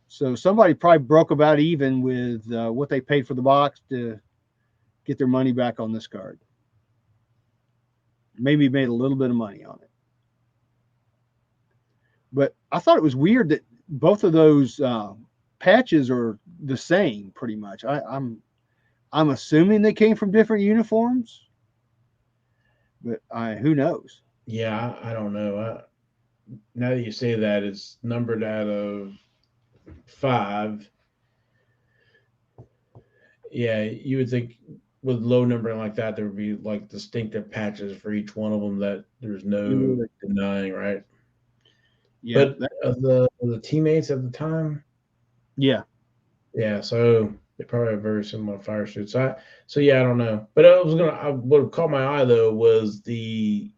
So somebody probably broke about even with what they paid for the box to get their money back on this card. Maybe made a little bit of money on it. But I thought it was weird that both of those patches are the same pretty much. I'm assuming they came from different uniforms, but who knows? Yeah, I don't know. Now that you say that, it's numbered out of 5. Yeah, you would think with low numbering like that, there would be like distinctive patches for each one of them that there's no denying, right? Yeah, but the teammates at the time, yeah. so they probably have very similar fire suits. So yeah, I don't know. But what caught my eye though was the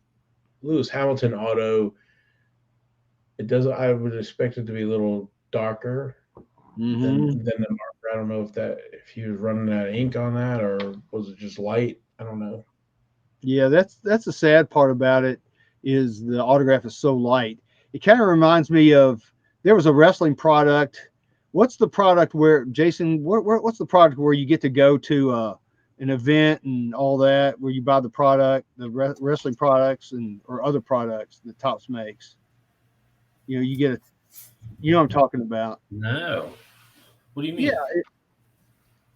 Lewis Hamilton auto. I would expect it to be a little darker than the marker. I don't know if he was running out of ink on that or was it just light. I don't know. Yeah, that's the sad part about it is the autograph is so light. It kind of reminds me of there was a wrestling product. What's the product where Jason? What's the product where you get to go to an event and all that, where you buy the product, the wrestling products or other products that Topps makes? You get you know what I'm talking about. No. What do you mean? Yeah,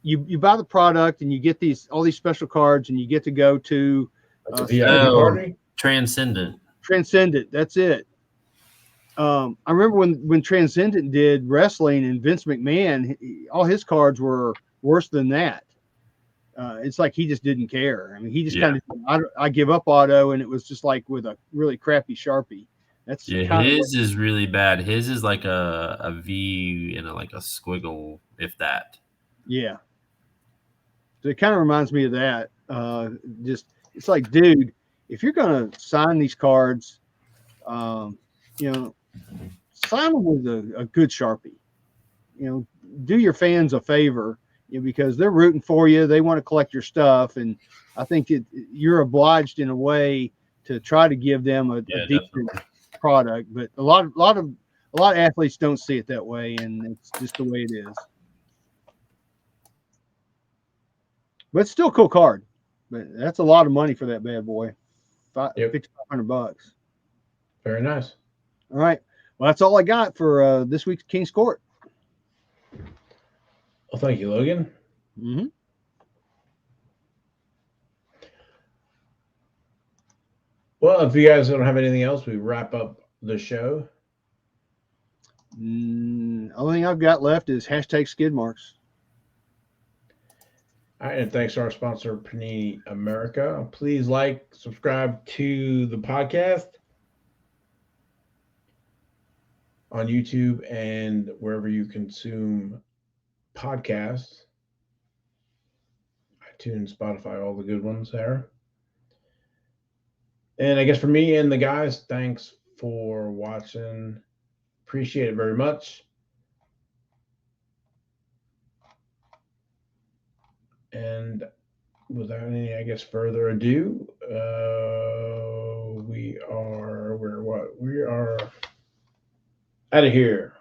you buy the product and you get all these special cards and you get to go to That's a VIP party. Transcendent. That's it. I remember when Transcendent did wrestling and Vince McMahon, all his cards were worse than that. It's like he just didn't care. I mean, he just kind of I give up auto, and it was just like with a really crappy Sharpie. That's his is really bad. His is like a V and like a squiggle, if that. Yeah. So it kind of reminds me of that. It's like, dude, if you're gonna sign these cards, sign them with a good Sharpie. Do your fans a favor, because they're rooting for you. They want to collect your stuff, and I think you're obliged in a way to try to give them a decent product. But a lot of athletes don't see it that way, and it's just the way it is. But it's still a cool card. But that's a lot of money for that bad boy. $5,500. Very nice. All right. Well, that's all I got for this week's King's Court. Well, thank you, Logan. Mm-hmm. Well, if you guys don't have anything else, we wrap up the show. Only thing I've got left is hashtag skid marks. All right, and thanks to our sponsor, Panini America. Please subscribe to the podcast on YouTube and wherever you consume podcasts. iTunes, Spotify, all the good ones there. And I guess for me and the guys, thanks for watching. Appreciate it very much. And without any, I guess, further ado, we are out of here.